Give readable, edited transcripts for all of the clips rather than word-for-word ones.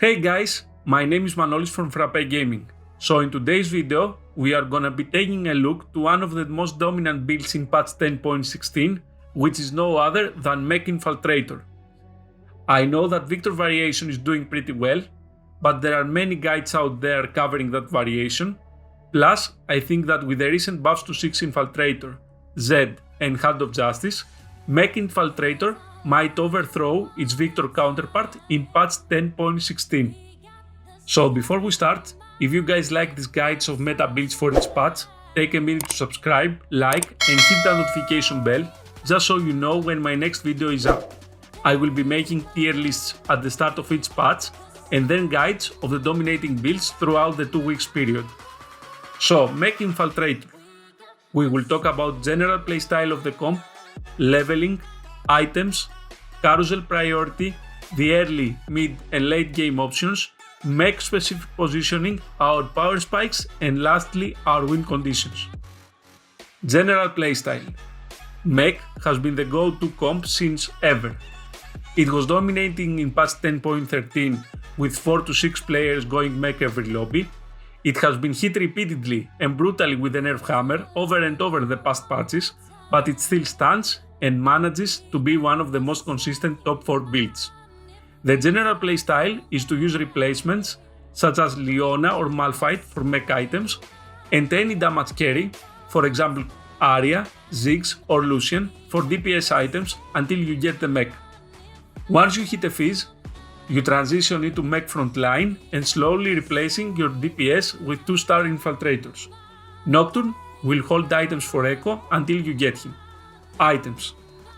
Hey guys, my name is Manolis from Frappe Gaming. So in today's video, we are gonna be taking a look to one of the most dominant builds in patch 10.16, which is no other than Mech Infiltrator. I know that Victor variation is doing pretty well, but there are many guides out there covering that variation. Plus, I think that with the recent buffs to 6 Infiltrator, Z and Hand of Justice, Mech Infiltrator might overthrow its Victor counterpart in patch 10.16. So before we start, if you guys like these guides of meta builds for each patch, take a minute to subscribe, like and hit the notification bell just so you know when my next video is up. I will be making tier lists at the start of each patch and then guides of the dominating builds throughout the 2 weeks period. So Mech Infiltrator. We will talk about general playstyle of the comp, leveling, items, carousel priority, the early, mid and late game options, mech specific positioning, our power spikes and lastly our win conditions. General playstyle. Mech has been the go-to comp since ever. It was dominating in patch 10.13 with 4 to 6 players going mech every lobby. It has been hit repeatedly and brutally with the nerf hammer over and over the past patches, but it still stands and manages to be one of the most consistent top 4 builds. The general playstyle is to use replacements such as Leona or Malphite for mech items and any damage carry, for example Arya, Ziggs or Lucian for DPS items until you get the mech. Once you hit a phase, you transition into mech frontline and slowly replacing your DPS with 2-star infiltrators. Nocturne will hold items for Echo until you get him. Items.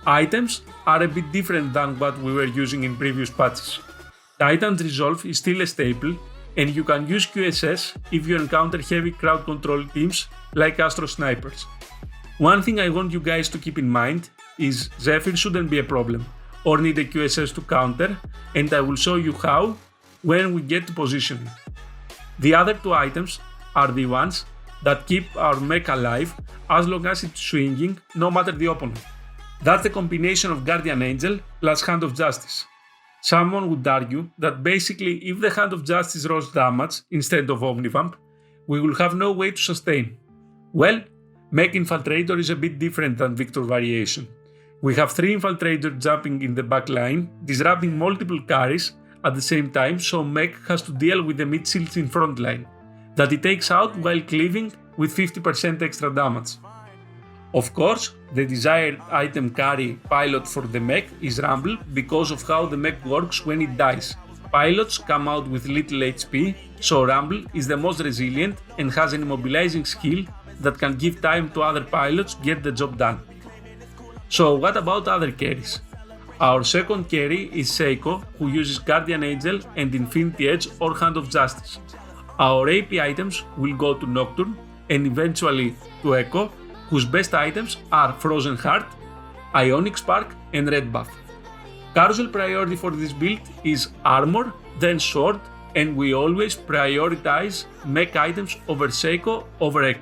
Items are a bit different than what we were using in previous patches. Titan's Resolve is still a staple and you can use QSS if you encounter heavy crowd control teams like Astro Snipers. One thing I want you guys to keep in mind is Zephyr shouldn't be a problem or need a QSS to counter, and I will show you how when we get to positioning. The other 2 items are the ones that keep our mech alive as long as it's swinging no matter the opponent. That's the combination of Guardian Angel plus Hand of Justice. Someone would argue that basically if the Hand of Justice rolls damage instead of Omnivamp, we will have no way to sustain. Well, Mech Infiltrator is a bit different than Victor variation. We have 3 Infiltrators jumping in the back line, disrupting multiple carries at the same time, so Mech has to deal with the mid shields in front line that it takes out while cleaving with 50% extra damage. Of course, the desired item carry pilot for the mech is Rumble because of how the mech works when it dies. Pilots come out with little HP, so Rumble is the most resilient and has an immobilizing skill that can give time to other pilots get the job done. So what about other carries? Our second carry is Seiko, who uses Guardian Angel and Infinity Edge or Hand of Justice. Our AP items will go to Nocturne and eventually to Echo, whose best items are Frozen Heart, Ionic Spark and Red Buff. Carousel priority for this build is Armor, then Sword, and we always prioritize mech items over Seiko over Echo.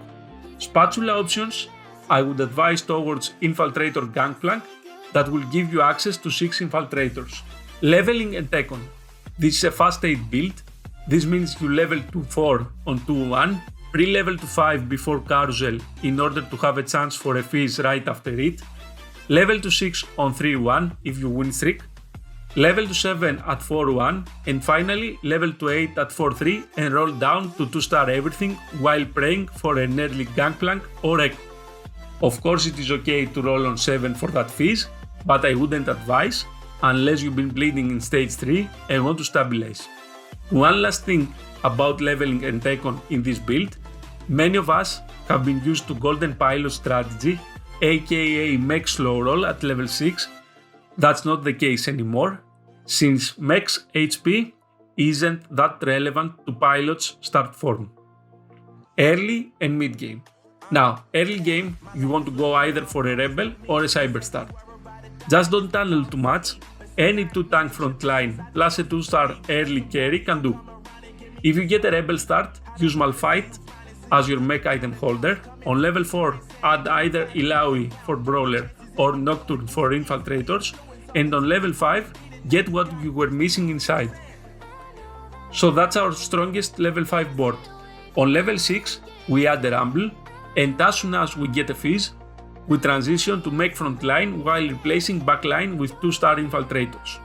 Spatula options, I would advise towards Infiltrator Gangplank that will give you access to 6 Infiltrators. Leveling and Tekon. This is a fast 8 build. This means you level to 4 on 2-1, pre-level to 5 before Carousel in order to have a chance for a fizz right after it, level to 6 on 3-1 if you win streak, level to 7 at 4-1 and finally level to 8 at 4-3 and roll down to 2-star everything while praying for an early Gangplank or Echo. Of course it is okay to roll on 7 for that fizz, but I wouldn't advise unless you've been bleeding in stage 3 and want to stabilize. One last thing about leveling and Tekon in this build, many of us have been used to Golden Pilot strategy, aka Mech slow roll at level 6. That's not the case anymore, since Mech's HP isn't that relevant to Pilot's start form. Early and mid game. Now, early game you want to go either for a Rebel or a Cyber Start. Just don't tunnel too much, any 2 tank front line plus a 2-star early carry can do. If you get a Rebel start, use Malphite as your mech item holder. On level 4, add either Illaoi for Brawler or Nocturne for Infiltrators, and on level 5, get what you were missing inside. So that's our strongest level 5 board. On level 6, we add a rumble, and as soon as we get a fizz, we transition to Mech frontline while replacing backline with 2-star infiltrators.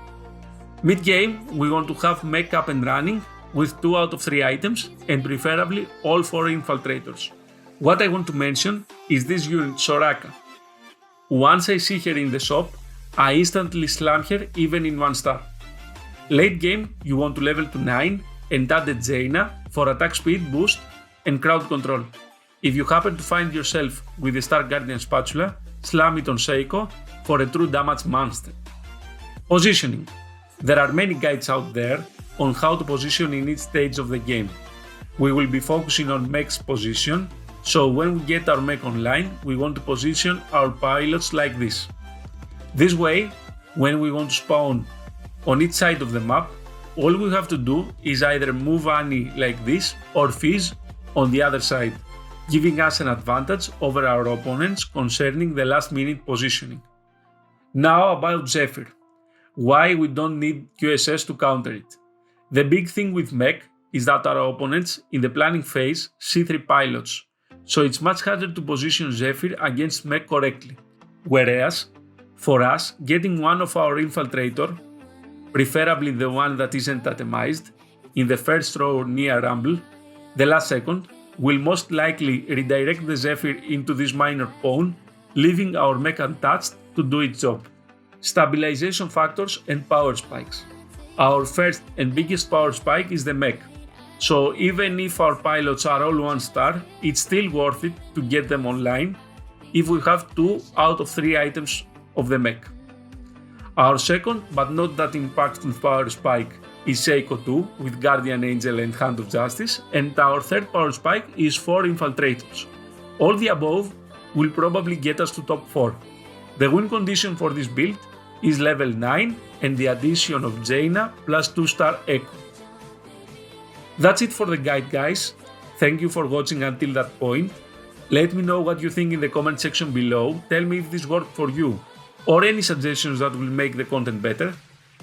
Mid-game, we want to have Mech up and running with 2 out of 3 items and preferably all 4 infiltrators. What I want to mention is this unit Soraka. Once I see her in the shop, I instantly slam her even in 1 star. Late game, you want to level to 9 and add a Jaina for attack speed boost and crowd control. If you happen to find yourself with a Star Guardian spatula, slam it on Seiko for a true damage monster. Positioning. There are many guides out there on how to position in each stage of the game. We will be focusing on Mech's position, so when we get our Mech online, we want to position our pilots like this. This way, when we want to spawn on each side of the map, all we have to do is either move Annie like this or Fizz on the other side, giving us an advantage over our opponents concerning the last minute positioning. Now about Zephyr. Why we don't need QSS to counter it. The big thing with Mech is that our opponents in the planning phase see 3 pilots, so it's much harder to position Zephyr against Mech correctly. Whereas, for us, getting one of our infiltrator, preferably the one that isn't atomized, in the first row near Rumble, the last second, will most likely redirect the Zephyr into this minor pawn, leaving our Mech untouched to do its job. Stabilization factors and power spikes. Our first and biggest power spike is the Mech, so even if our pilots are all 1 star, it's still worth it to get them online if we have 2 out of 3 items of the Mech. Our second, but not that impactful power spike is Seiko 2 with Guardian Angel and Hand of Justice, and our third power spike is 4 Infiltrators. All the above will probably get us to top 4. The win condition for this build is level 9 and the addition of Jaina plus 2-star Echo. That's it for the guide, guys. Thank you for watching until that point. Let me know what you think in the comment section below. Tell me if this worked for you or any suggestions that will make the content better.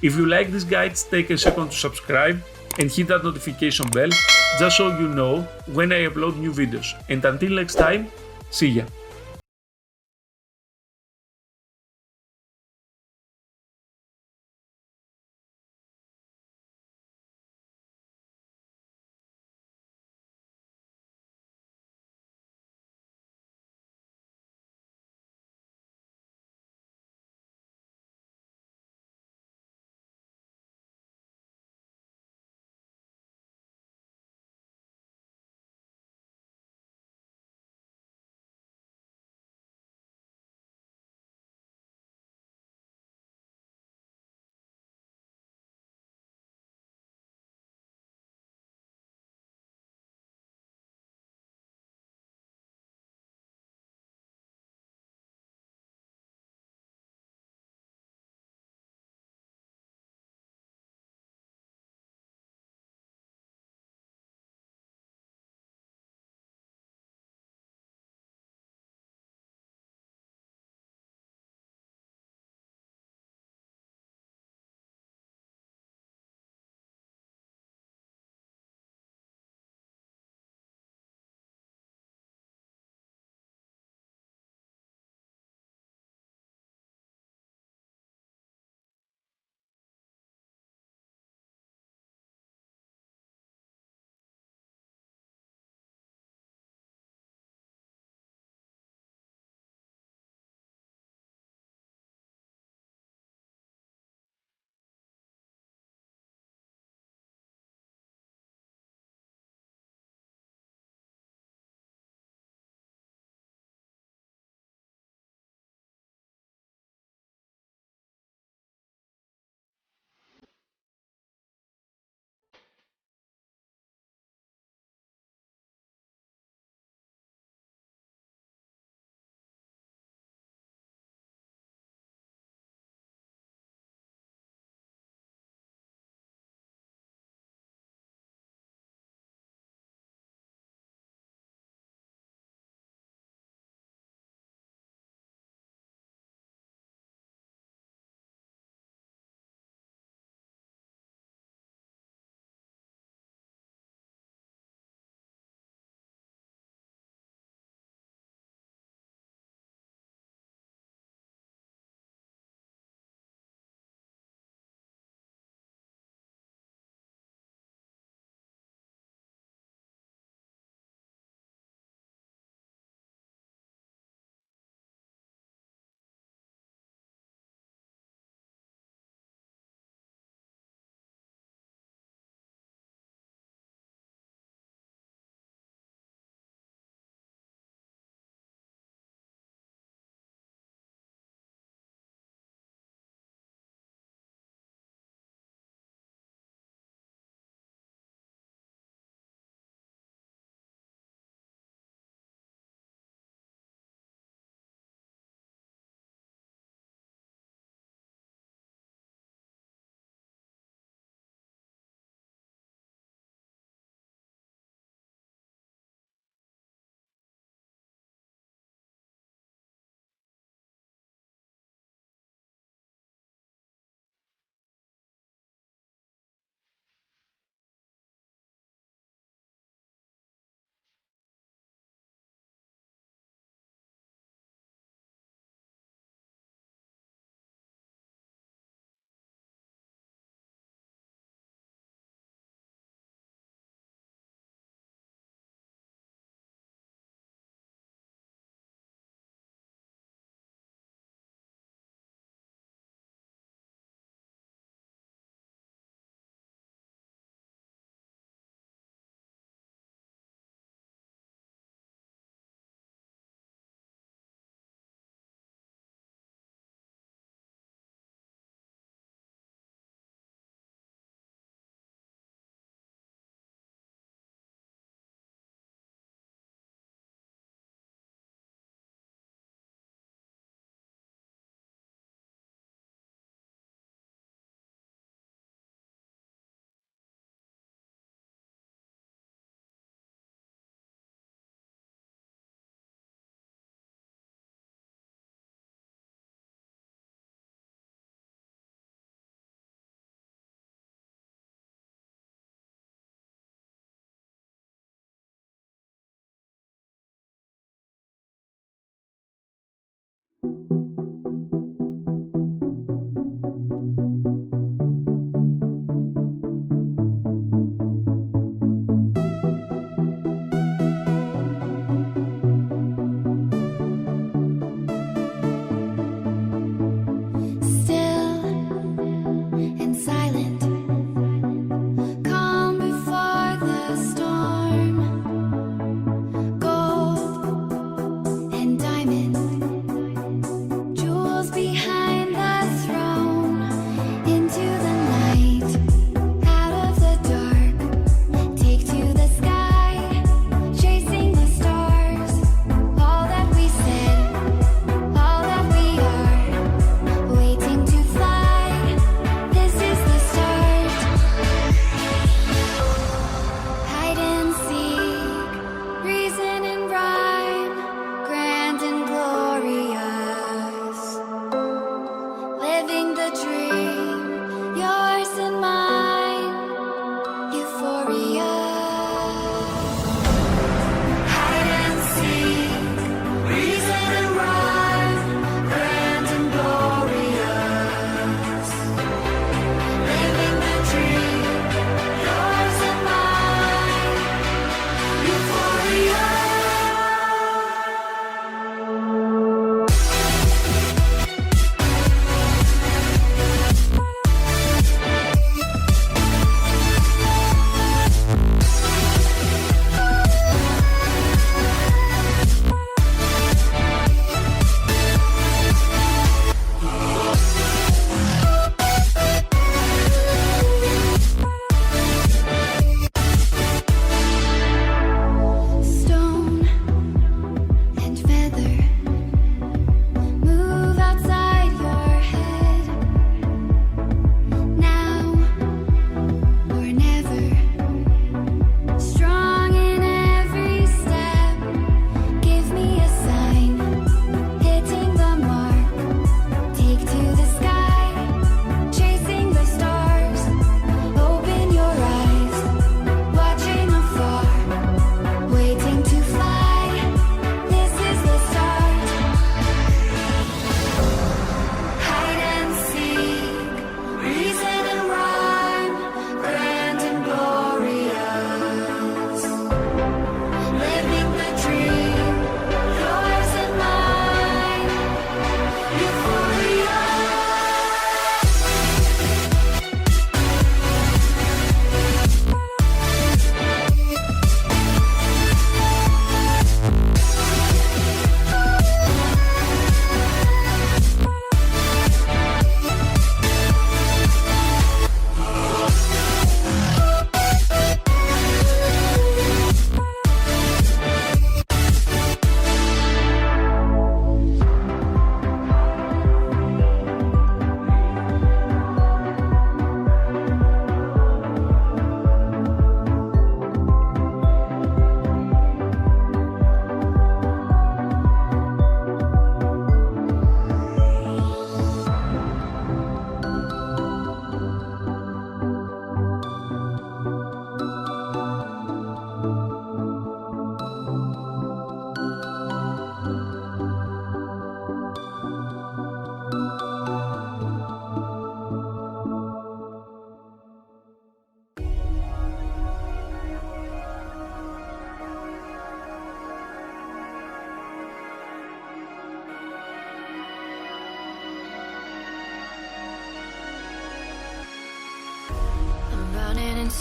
If you like these guides, take a second to subscribe and hit that notification bell just so you know when I upload new videos. And until next time, see ya!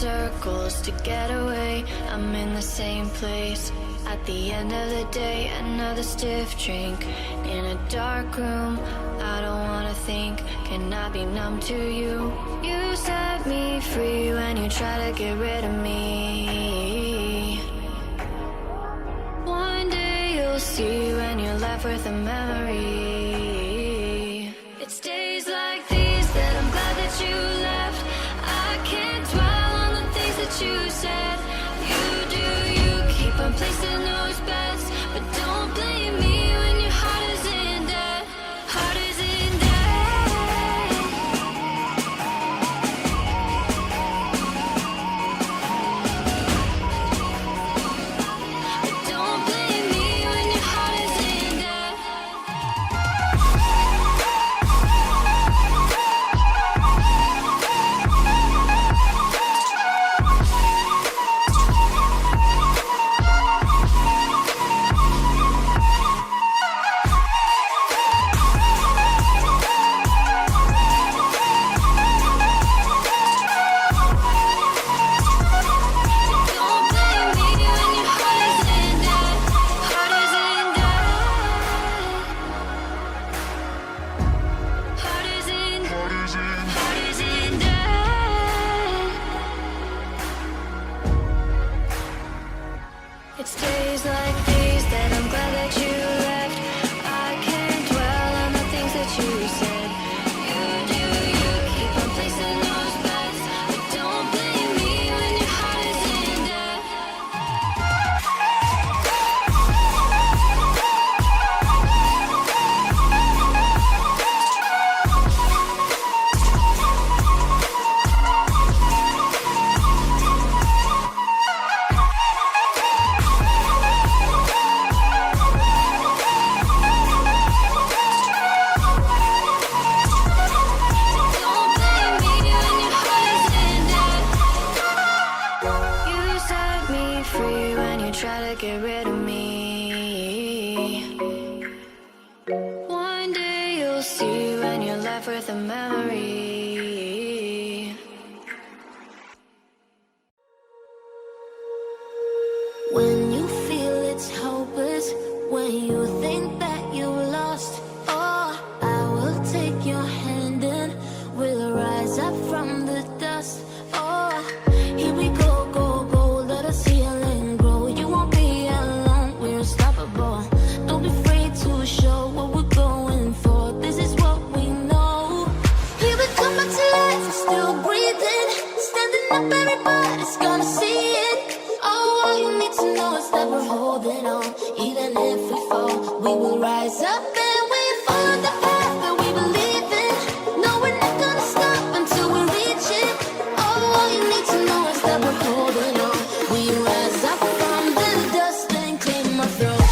circles to get away. I'm in the same place. At the end of the day, another stiff drink in a dark room. I don't wanna think, can I be numb to you? You set me free when you try to get rid of me. One day you'll see when you're left with a memory. It's days like these that I'm glad that you left. I can't dwell on the things that you said. You do you, keep on placing those bets, but don't blame me when your heart is in debt. Heart is in debt. But don't blame me when your heart is in debt. life worth a memory. When you feel it's hopeless, when you think that you're lost, oh, I will take your hand and we'll rise up from the dust. Oh, here we go, go, go, let us heal and grow. You won't be alone, we're unstoppable. Don't be afraid to show what we're going for. This is what we know. Here we come back to life, we're still breathing. Standing up, everybody's gonna see it. Oh, all you need to know is that we're holding on. Even if we fall, we will rise up and we follow the path that we believe in. No, we're not gonna stop until we reach it. Oh, all you need to know is that we're holding on. We rise up from the dust and claim our throne.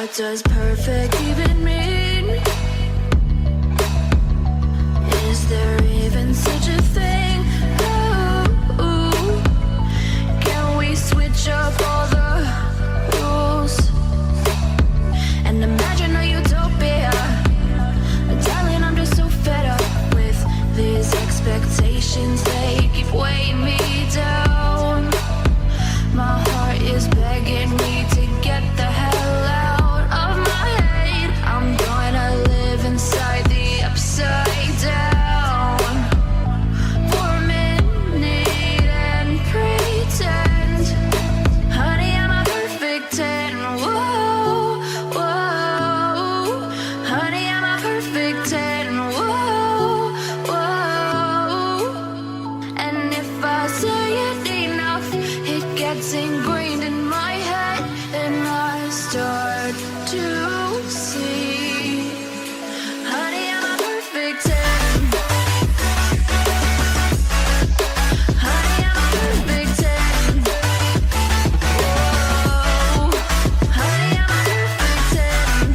What does perfect even mean? Is there even such a thing? Ooh, can we switch up all the rules and imagine a utopia? Darling, I'm just so fed up with these expectations. They keep weighing me down. My heart is begging me to get the hell out of my head. I'm gonna live inside the upside down for a minute and pretend, honey, I'm a perfect 10. Whoa, whoa, honey, I'm a perfect 10. Whoa, whoa, and if I say it enough, it gets ingrained in my head, and I start to see, honey, I'm a perfect 10. Honey, I'm a perfect 10. Whoa, honey, I'm a perfect 10.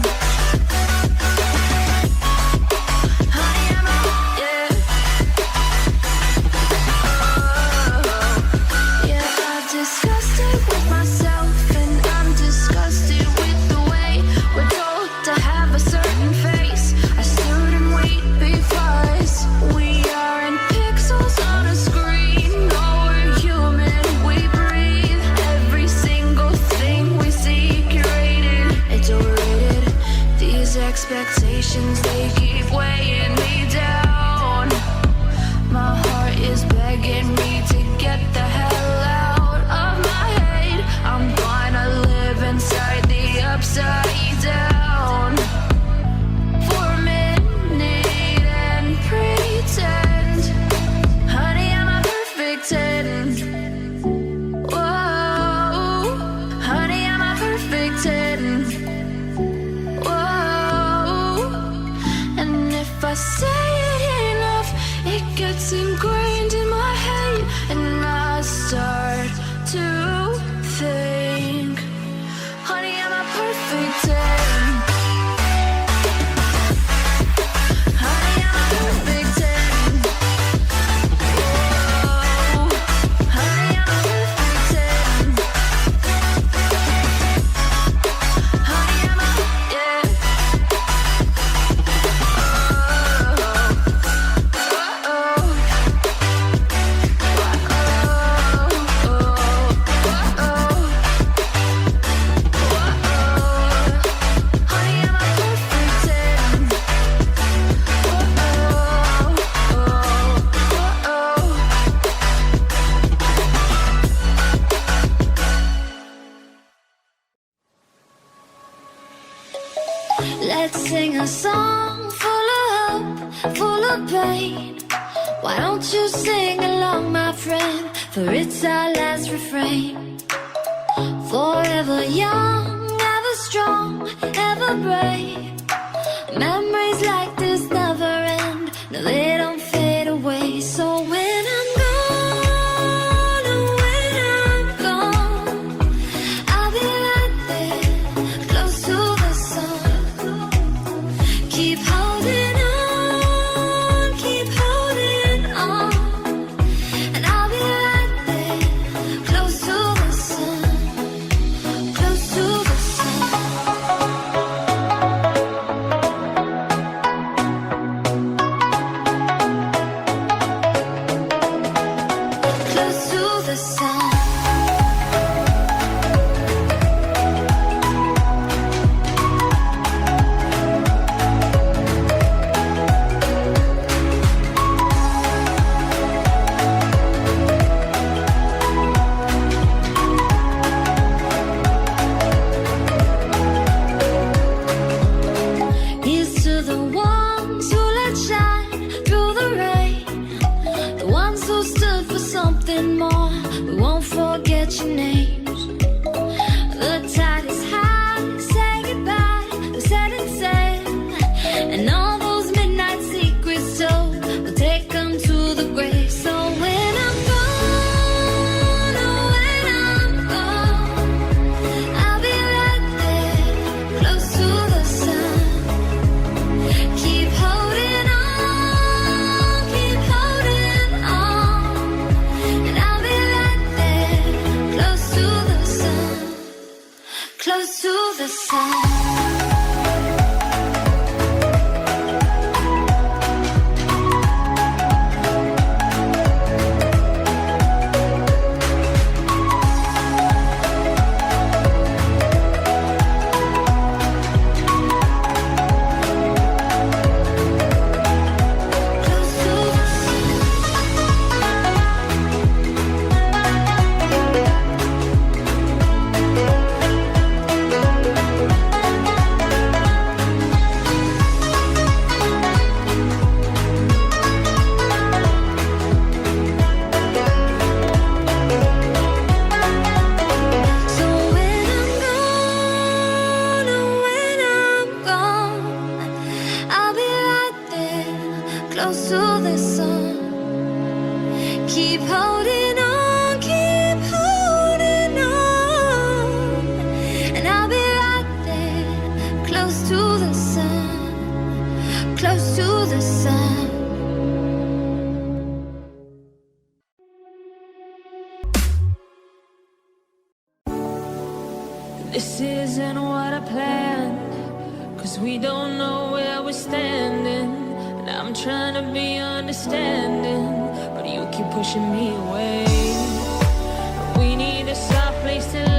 Honey, I'm a, yeah. Yeah, I've discussed it with myself, and I'm disgusted with the way we're told to have a certain face. I stood and wait because we aren't pixels on a screen. No, we're human, we breathe. Every single thing we see curated. It's overrated. These expectations, they keep weighing me down. My heart is begging me to get the hell out of my head. I'm gonna live inside the upside down for a minute and pretend, honey, I'm a perfect 10. Whoa, honey, I'm a perfect 10. Whoa, and if I say it enough, it gets ingrained in my head, and I start to think, honey, I'm a perfect 10. Honey, I'm a perfect 10. Whoa, honey, I'm a perfect 10. Honey, I'm a, yeah. Let's sing a song full of hope, full of pain. Why don't you sing along, my friend? For it's our last refrain. Forever young, ever strong, ever brave. Memories like this never end. No, they don't fade away. So when I'm gone, oh, when I'm gone, I'll be right there, close to the sun. Keep holding on, and I'll be right there, close to the sun, close to the sun. Close to the sun. Here's to the ones who let shine through the rain, the ones who stood for something more. We won't forget your names. The tide is high, say goodbye, we set it sail, and all those midnight secrets told, we'll take them to the grave. So when I'm gone, oh, when I'm gone, I'll be right there, close close to the sun. Keep holding on, and I'll be right there, close to the sun, close to the sun. This isn't what I planned, 'cause we don't know where we're standing. And I'm trying to be understanding, but you keep pushing me away. We need a soft place to